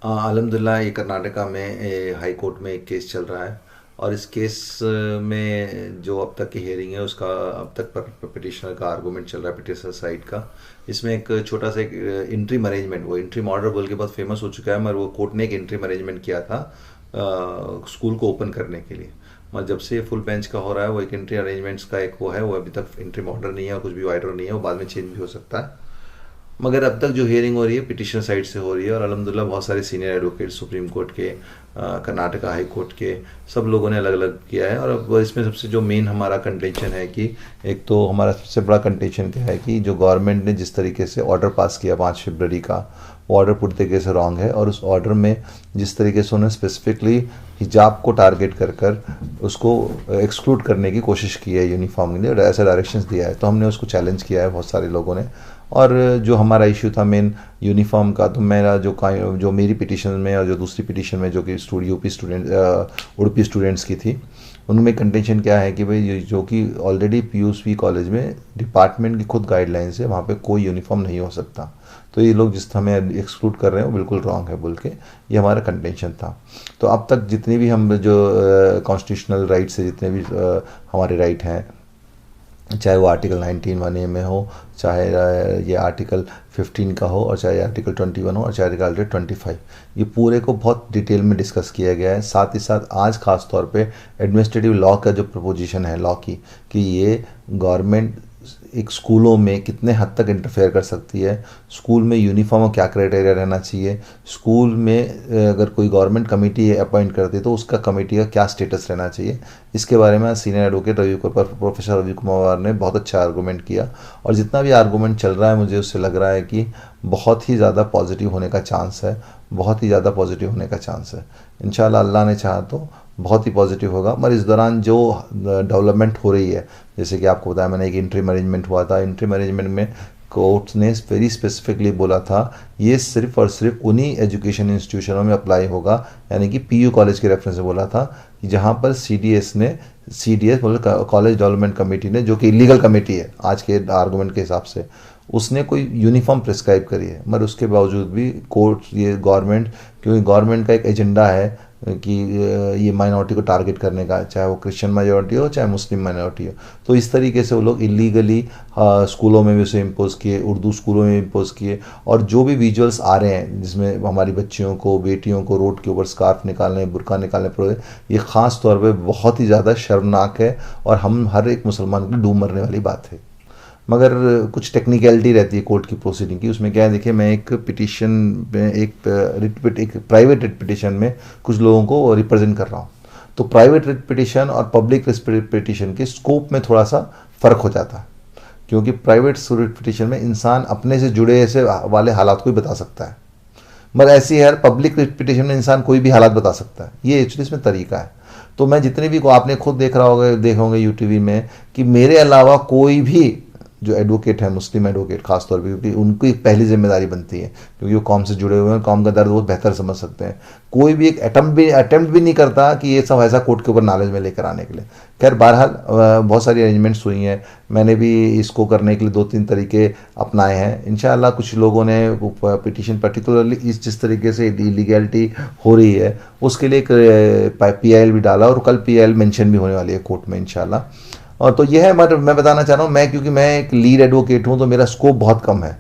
अल्हम्दुलिल्लाह ये कर्नाटका में हाई कोर्ट में एक केस चल रहा है। और इस केस में जो अब तक की हियरिंग है उसका अब तक पिटिशनर का आर्गूमेंट चल रहा है, पिटिशनर साइड का। इसमें एक छोटा सा एक इंट्रीम अरेंजमेंट, वो इंट्रीम ऑर्डर बोल के बहुत फेमस हो चुका है, मगर वो कोर्ट ने एक इंट्रीम अरेंजमेंट किया था स्कूल को ओपन करने के लिए। मगर जब से फुल बेंच का हो रहा है वो एक इंट्री अरेंजमेंट्स का एक वो है, वो अभी तक इंट्रीम ऑर्डर नहीं है और कुछ भी ऑर्डर नहीं है, वो बाद में चेंज भी हो सकता है। मगर अब तक जो हियरिंग हो रही है पिटिशनर साइड से हो रही है, और अल्हम्दुलिल्लाह बहुत सारे सीनियर एडवोकेट सुप्रीम कोर्ट के, कर्नाटका हाई कोर्ट के, सब लोगों ने अलग अलग किया है। और अब इसमें सबसे जो मेन हमारा कंटेंशन है कि एक तो हमारा सबसे बड़ा कंटेंशन क्या है कि जो गवर्नमेंट ने जिस तरीके से ऑर्डर पास किया 5 फरवरी का, वो ऑर्डर पूरी तरीके से रॉन्ग है। और उस ऑर्डर में जिस तरीके से उन्होंने स्पेसिफिकली हिजाब को टारगेट कर कर उसको एक्सक्लूड करने की कोशिश की है यूनिफॉर्म के लिए, और ऐसा डायरेक्शंस दिया है, तो हमने उसको चैलेंज किया है बहुत सारे लोगों ने। और जो हमारा इशू था मेन यूनिफॉर्म का, तो मेरा जो मेरी पिटीशन में और जो दूसरी पिटीशन में जो कि यूपी स्टूडेंट उड़पी स्टूडेंट्स की थी, उनमें कंटेंशन क्या है कि भाई जो कि ऑलरेडी पीयूसी कॉलेज में डिपार्टमेंट की खुद गाइडलाइंस है, वहाँ पे कोई यूनिफॉर्म नहीं हो सकता, तो ये लोग जिस हमें एक्सक्लूड कर रहे हैं वो बिल्कुल रॉन्ग है बोल के ये हमारा कंटेंशन था। तो अब तक जितने भी हम जो कॉन्स्टिट्यूशनल राइट्स है, जितने भी हमारे राइट हैं, चाहे वो आर्टिकल 19(1)(a) में हो, चाहे ये आर्टिकल 15 का हो, और चाहे आर्टिकल 21 हो, और चाहे आर्टिकल 25, ये पूरे को बहुत डिटेल में डिस्कस किया गया है। साथ ही साथ आज खास तौर पे एडमिनिस्ट्रेटिव लॉ का जो प्रपोजिशन है लॉ की, कि ये गवर्नमेंट एक स्कूलों में कितने हद तक इंटरफेयर कर सकती है, स्कूल में यूनिफॉर्म और क्या क्राइटेरिया रहना चाहिए, स्कूल में अगर कोई गवर्नमेंट कमेटी अपॉइंट करती है तो उसका कमेटी का क्या स्टेटस रहना चाहिए, इसके बारे में senior advocate professor Ravi Kumar ने बहुत अच्छा आर्गूमेंट किया। और जितना भी आर्गूमेंट चल रहा है मुझे उससे लग रहा है कि बहुत ही ज़्यादा पॉजिटिव होने का चांस है, बहुत ही ज़्यादा पॉजिटिव होने का चांस है। इंशाल्लाह अल्लाह ने चाहा तो बहुत ही पॉजिटिव होगा। मगर इस दौरान जो डेवलपमेंट हो रही है, जैसे कि आपको बताया मैंने, एक इंट्रीम अरेंजमेंट हुआ था। इंट्रीम अरेंजमेंट में कोर्ट ने वेरी स्पेसिफिकली बोला था ये सिर्फ और सिर्फ उन्हीं एजुकेशन इंस्टीट्यूशनों में अप्लाई होगा, यानी कि पीयू कॉलेज के रेफरेंस से बोला था कि जहाँ पर सीडीएस मतलब कॉलेज डेवलपमेंट कमेटी ने, जो कि इलीगल कमेटी है आज के आर्गूमेंट के हिसाब से, उसने कोई यूनिफॉर्म प्रिस्क्राइब करी है। मगर उसके बावजूद भी कोर्ट, ये गवर्नमेंट, क्योंकि गवर्नमेंट का एक एजेंडा है कि ये माइनॉरिटी को टारगेट करने का, चाहे वो क्रिश्चियन माइनॉरिटी हो चाहे मुस्लिम माइनॉरिटी हो, तो इस तरीके से वो लोग इलीगली स्कूलों में भी उसे इम्पोज़ किए, उर्दू स्कूलों में इम्पोज़ किए। और जो भी विजुअल्स आ रहे हैं जिसमें हमारी बच्चियों को, बेटियों को रोड के ऊपर स्कार्फ निकालने, बुर्का निकालने पड़े, ये ख़ास तौर पे बहुत ही ज़्यादा शर्मनाक है और हम हर एक मुसलमान की डूब मरने वाली बात है। मगर कुछ टेक्निकलिटी रहती है कोर्ट की प्रोसीडिंग की। उसमें क्या है, देखिए मैं एक पिटीशन में, एक प्राइवेट रिट पिटीशन में कुछ लोगों को रिप्रेजेंट कर रहा हूँ, तो प्राइवेट रिट पिटीशन और पब्लिक रिट पिटीशन के स्कोप में थोड़ा सा फ़र्क हो जाता है, क्योंकि प्राइवेट रिट पिटीशन में इंसान अपने से जुड़े ऐसे वाले हालात को ही बता सकता है, मगर ऐसी है पब्लिक रिट पिटीशन में इंसान कोई भी हालात बता सकता है। ये एक्चुअली इसमें तरीका है। तो मैं जितने भी को आपने खुद देख रहा होगा, देखे होंगे यूटीवी में, कि मेरे अलावा कोई भी जो एडवोकेट है, मुस्लिम एडवोकेट खासतौर पे, क्योंकि उनकी पहली जिम्मेदारी बनती है, क्योंकि वो कौम से जुड़े हुए हैं, कौम का दर्द बहुत बेहतर समझ सकते हैं, कोई भी एक अटेम्प्ट भी नहीं करता कि ये सब ऐसा कोर्ट के ऊपर नॉलेज में लेकर आने के लिए। खैर बहरहाल बहुत सारी अरेंजमेंट्स हुई हैं, मैंने भी इसको करने के लिए 2-3 तरीके अपनाए हैं। इंशाअल्लाह कुछ लोगों ने पिटीशन पर्टिकुलरली इस जिस तरीके से इलीगैलिटी हो रही है उसके लिए एक PIL भी डाला, और कल PIL मेंशन भी होने वाली है कोर्ट में इंशाअल्लाह। और तो यह है, मैं बताना चाह रहा हूँ, मैं क्योंकि मैं एक लीड एडवोकेट हूँ तो मेरा स्कोप बहुत कम है,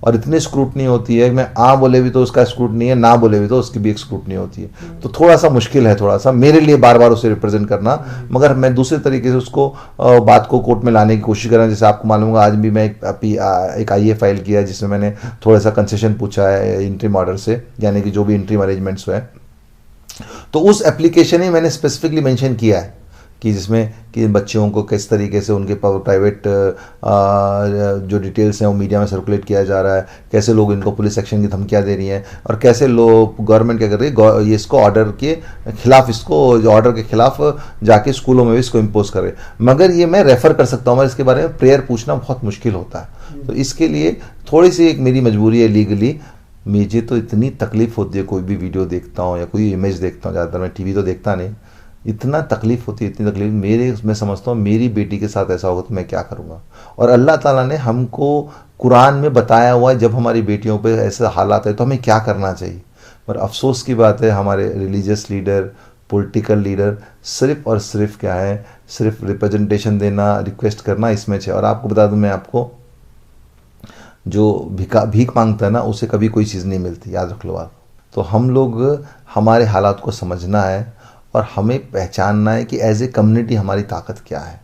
और इतनी स्क्रूटनी होती है, मैं बोले भी तो उसका स्क्रूटनी है, ना बोले भी तो उसकी भी एक स्क्रूटनी होती है। तो थोड़ा सा मुश्किल है, थोड़ा सा मेरे लिए बार बार उसे रिप्रेजेंट करना। मगर मैं दूसरे तरीके से उसको बात को कोर्ट में लाने की कोशिश कर रहा हूँ। जैसे आपको मालूम होगा, आज भी मैं एक IA फाइल किया जिसमें मैंने थोड़ा सा कंसेशन पूछा है इंट्रीम ऑर्डर से, यानी कि जो भी इंट्रीम अरेंजमेंट्स हुए, तो उस एप्लीकेशन ही मैंने स्पेसिफिकली मेंशन किया है कि जिसमें कि बच्चों को किस तरीके से उनके प्राइवेट जो डिटेल्स हैं वो मीडिया में सर्कुलेट किया जा रहा है, कैसे लोग इनको पुलिस एक्शन की धमकियां दे रही हैं, और कैसे लोग गवर्नमेंट क्या कर रही है, ये इसको ऑर्डर के खिलाफ, इसको ऑर्डर के खिलाफ जाके स्कूलों में भी इसको इम्पोज कर रहे हैं। मगर ये मैं रेफ़र कर सकता हूँ, मगर इसके बारे में प्रेयर पूछना बहुत मुश्किल होता है। तो इसके लिए थोड़ी सी एक मेरी मजबूरी है लीगली। मुझे तो इतनी तकलीफ होती है, कोई भी वीडियो देखता हूँ या कोई इमेज देखता हूँ, ज़्यादातर मैं TV तो देखता नहीं, इतना तकलीफ होती है, इतनी तकलीफ मैं समझता हूँ मेरी बेटी के साथ ऐसा होगा तो मैं क्या करूँगा। और अल्लाह ताला ने हमको कुरान में बताया हुआ है, जब हमारी बेटियों पे ऐसे हालात है तो हमें क्या करना चाहिए। और अफसोस की बात है, हमारे रिलीजियस लीडर, पॉलिटिकल लीडर सिर्फ और सिर्फ क्या है, सिर्फ रिप्रेजेंटेशन देना, रिक्वेस्ट करना, इसमें है। और आपको बता दूं मैं आपको, जो भीख मांगता है ना, उसे कभी कोई चीज़ नहीं मिलती, याद रख लो आप। तो हम लोग, हमारे हालात को समझना है और हमें पहचानना है कि एज ए कम्युनिटी हमारी ताकत क्या है।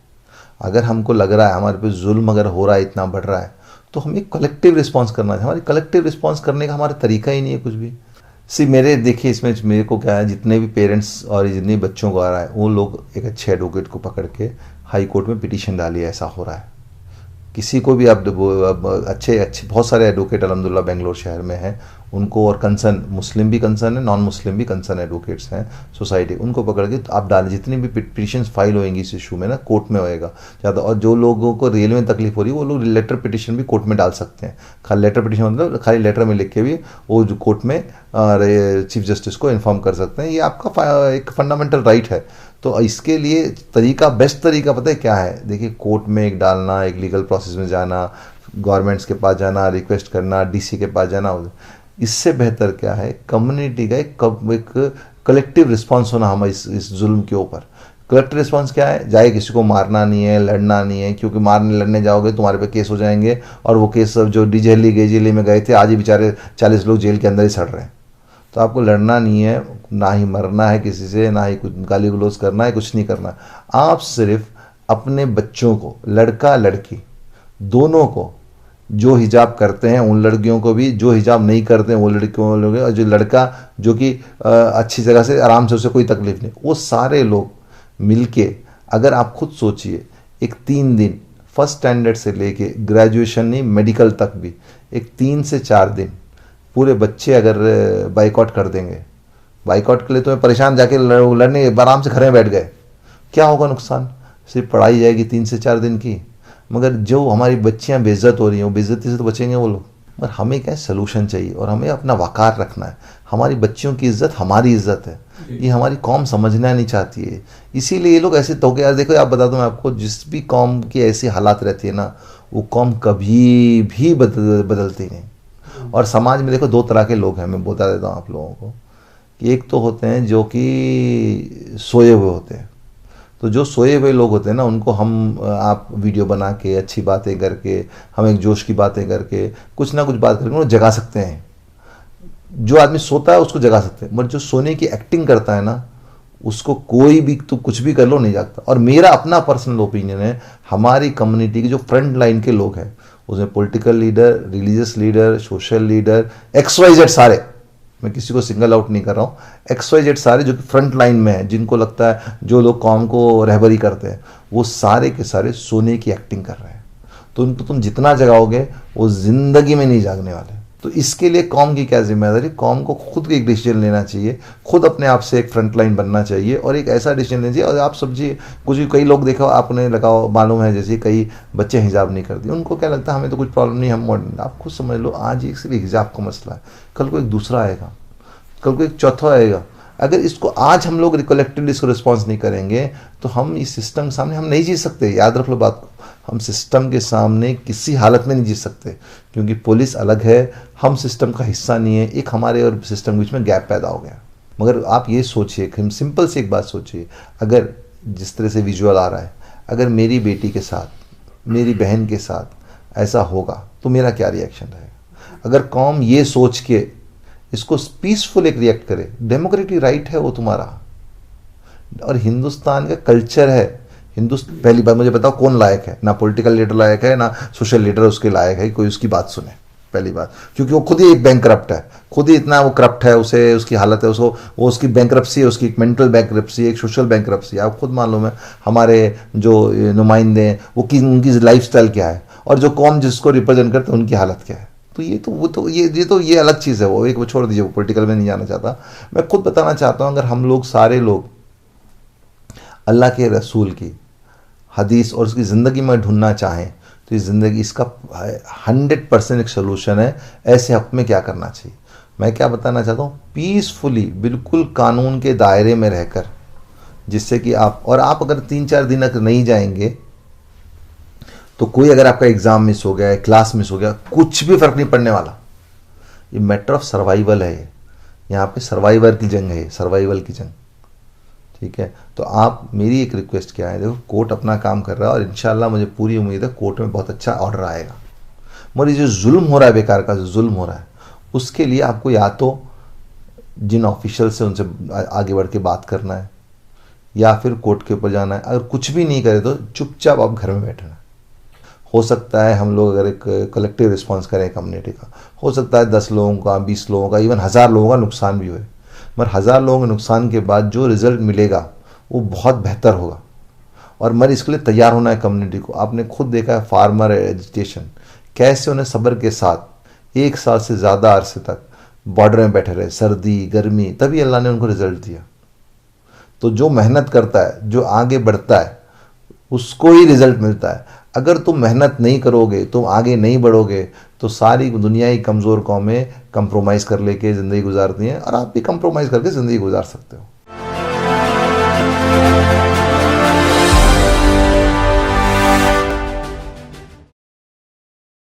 अगर हमको लग रहा है हमारे पे जुल्म अगर हो रहा है, इतना बढ़ रहा है, तो हमें कलेक्टिव रिस्पॉन्स करना है। हमारी कलेक्टिव रिस्पॉन्स करने का हमारा तरीका ही नहीं है कुछ भी। मेरे देखिए, इसमें मेरे को क्या है, जितने भी पेरेंट्स और जितने बच्चों को आ रहा है, वो लोग एक अच्छे एडवोकेट को पकड़ के हाई कोर्ट में पिटीशन डालिए, ऐसा हो रहा है। किसी को भी अब अच्छे अच्छे बहुत सारे एडवोकेट अल्हम्दुलिल्लाह बेंगलोर शहर में हैं, उनको, और कंसर्न मुस्लिम भी कंसर्न है, नॉन मुस्लिम भी कंसर्न एडवोकेट्स हैं सोसाइटी, उनको पकड़ के आप डालें। जितनी भी पिटिशंस फाइल होंगी इस इशू में ना, कोर्ट में होएगा ज़्यादा। और जो लोगों को रियल में तकलीफ हो रही है, वो लोग लेटर पिटिशन भी कोर्ट में डाल सकते हैं। खाली लेटर पिटिशन मतलब खाली लेटर में लिख के भी वो जो कोर्ट में चीफ जस्टिस को इन्फॉर्म कर सकते हैं। ये आपका एक फंडामेंटल राइट है। तो इसके लिए तरीका, बेस्ट तरीका पता है क्या है? देखिए, कोर्ट में एक डालना, एक लीगल प्रोसेस में जाना, गवर्नमेंट्स के पास जाना, रिक्वेस्ट करना, डीसी के पास जाना, इससे बेहतर क्या है, कम्युनिटी का एक कलेक्टिव रिस्पांस होना हम इस जुल्म के ऊपर। कलेक्टिव रिस्पांस क्या है? जाए, किसी को मारना नहीं है, लड़ना नहीं है, क्योंकि मारने लड़ने जाओगे तुम्हारे पे केस हो जाएंगे। और वो केस जो जेली में गए थे, आज ही बेचारे 40 लोग जेल के अंदर ही सड़ रहे हैं। तो आपको लड़ना नहीं है, ना ही मरना है किसी से, ना ही कुछ गाली गलौज करना है, कुछ नहीं करना। आप सिर्फ अपने बच्चों को, लड़का लड़की दोनों को, जो हिजाब करते हैं उन लड़कियों को भी, जो हिजाब नहीं करते हैं वो लड़कियों, और जो लड़का जो कि अच्छी जगह से आराम से, उसे कोई तकलीफ नहीं, वो सारे लोग मिलके, अगर आप खुद सोचिए, एक 3 दिन फर्स्ट स्टैंडर्ड से लेके ग्रेजुएशन नहीं, मेडिकल तक भी, एक 3 से 4 दिन पूरे बच्चे अगर बाइकआउट कर देंगे, बाइकआउट के लिए तुम्हें परेशान जाके लड़ने, आराम से घर में बैठ गए, क्या होगा नुकसान? सिर्फ पढ़ाई जाएगी 3 से 4 दिन की, मगर जो हमारी बच्चियां बेइज्जत हो रही हैं, वो बेइज्जती से तो बचेंगे वो लोग। मगर हमें क्या है, सोल्यूशन चाहिए, और हमें अपना वकार रखना है। हमारी बच्चियों की इज्जत हमारी इज्जत है, ये हमारी कौम समझना नहीं चाहती है। इसीलिए ये लोग ऐसे तो यार, देखो आप बता दूं मैं आपको, जिस भी कौम की ऐसी हालात रहती है ना, वो कौम कभी भी बदलती नहीं। और समाज में देखो 2 तरह के लोग हैं, मैं बता देता हूँ आप लोगों को, कि एक तो होते हैं जो कि सोए हुए होते हैं। तो जो सोए हुए लोग होते हैं ना, उनको हम, आप वीडियो बना के, अच्छी बातें करके, हम एक जोश की बातें करके, कुछ ना कुछ बात करके उनको जगा सकते हैं। जो आदमी सोता है उसको जगा सकते हैं, मगर जो सोने की एक्टिंग करता है ना, उसको कोई भी, तो कुछ भी कर लो, नहीं जागता। और मेरा अपना पर्सनल ओपिनियन है, हमारी कम्युनिटी के जो फ्रंट लाइन के लोग हैं, उसमें political leader, religious leader, social leader, XYZ सारे, मैं किसी को सिंगल आउट नहीं कर रहा हूँ, XYZ सारे जो कि फ्रंट लाइन में है, जिनको लगता है, जो लोग कौम को रहबरी करते हैं, वो सारे के सारे सोने की एक्टिंग कर रहे हैं। तो उनको तुम जितना जगाओगे, वो जिंदगी में नहीं जागने वाले। तो इसके लिए कौम की क्या जिम्मेदारी? कौम को खुद एक डिसीजन लेना चाहिए, खुद अपने आप से एक फ्रंट लाइन बनना चाहिए, और एक ऐसा डिसीजन लेना चाहिए। और आप समझिए, कुछ कई लोग देखो आपने लगाओ, मालूम है, जैसे कई बच्चे हिजाब नहीं करते, उनको क्या लगता है हमें तो कुछ प्रॉब्लम नहीं, हम मॉडर्न। आप खुद समझ लो, आज एक सिर्फ हिजाब का मसला है, कल को एक दूसरा आएगा, कल को एक चौथा आएगा। अगर इसको आज हम लोग कलेक्टिवली इसको रिस्पॉन्स नहीं करेंगे, तो हम इस सिस्टम के सामने हम नहीं जी सकते। याद रख लो बात को, हम सिस्टम के सामने किसी हालत में नहीं जी सकते, क्योंकि पुलिस अलग है, हम सिस्टम का हिस्सा नहीं है। एक हमारे और सिस्टम के बीच में गैप पैदा हो गया। मगर आप ये सोचिए, सिंपल सी एक बात सोचिए, अगर जिस तरह से विजुअल आ रहा है, अगर मेरी बेटी के साथ, मेरी बहन के साथ ऐसा होगा, तो मेरा क्या रिएक्शन रहेगा? अगर कौम ये सोच के इसको पीसफुल एक रिएक्ट करे, डेमोक्रेटिक राइट है वो तुम्हारा, और हिंदुस्तान का कल्चर है। पहली बात मुझे बताओ, कौन लायक है? ना पॉलिटिकल लीडर लायक है, ना सोशल लीडर उसके लायक है कोई उसकी बात सुने, पहली बात। क्योंकि वो खुद ही एक बैंकरप्ट है, खुद ही इतना वो करप्ट है, उसे उसकी हालत है, वो उसकी बैंकरप्सी है, उसकी एक मेंटल बैंकरप्सी, एक सोशल बैंकरप्सी। आप खुद मालूम है हमारे जो नुमाइंदे हैं, उनकी लाइफस्टाइल क्या है, और जो कौम जिसको रिप्रेजेंट करते हैं उनकी हालत क्या है। तो ये अलग चीज़ है। वो छोड़ दीजिए, वो पॉलिटिकल में नहीं जाना चाहता। मैं खुद बताना चाहता हूँ, अगर हम लोग सारे लोग अल्लाह के रसूल की हदीस और उसकी ज़िंदगी में ढूंढना चाहें, तो ये ज़िंदगी, इसका 100% एक सोल्यूशन है। ऐसे हक़ में क्या करना चाहिए, मैं क्या बताना चाहता हूँ, पीसफुली, बिल्कुल कानून के दायरे में रहकर, जिससे कि आप अगर 3-4 दिन अगर नहीं जाएंगे, तो कोई अगर आपका एग्ज़ाम मिस हो गया, क्लास मिस हो गया, कुछ भी फ़र्क नहीं पड़ने वाला। ये मैटर ऑफ सर्वाइवल है। यहाँ पे सर्वाइवर की जंग है, सर्वाइवल की जंग। ठीक है, तो आप, मेरी एक रिक्वेस्ट क्या है, देखो कोर्ट अपना काम कर रहा है और इंशाल्लाह मुझे पूरी उम्मीद है कोर्ट में बहुत अच्छा ऑर्डर आएगा। मगर ये जो जुल्म हो रहा है, बेकार का जो जुल्म हो रहा है, उसके लिए आपको या तो जिन ऑफिशियल से उनसे आगे बढ़ के बात करना है, या फिर कोर्ट के ऊपर जाना है। अगर कुछ भी नहीं करे तो चुपचाप आप घर में बैठना है। हो सकता है हम लोग अगर एक कलेक्टिव रिस्पॉन्स करें कम्युनिटी का, हो सकता है 10 लोगों का, 20 लोगों का, इवन 1000 लोगों का नुकसान भी हुए, मगर 1000 लोगों के नुकसान के बाद जो रिजल्ट मिलेगा वो बहुत बेहतर होगा। और मगर इसके लिए तैयार होना है कम्युनिटी को। आपने खुद देखा है फार्मर एजिटेशन, कैसे उन्हें सब्र के साथ 1 साल से ज़्यादा अरसे तक बॉर्डर में बैठे रहे, सर्दी गर्मी, तभी अल्लाह ने उनको रिजल्ट दिया। तो जो मेहनत करता है, जो आगे बढ़ता है, उसको ही रिजल्ट मिलता है। अगर तुम मेहनत नहीं करोगे, तुम आगे नहीं बढ़ोगे, तो सारी दुनिया ही कमज़ोर कौमें कंप्रोमाइज़ कर लेके ज़िंदगी गुजारती हैं, और आप भी कंप्रोमाइज़ करके ज़िंदगी गुजार सकते हो।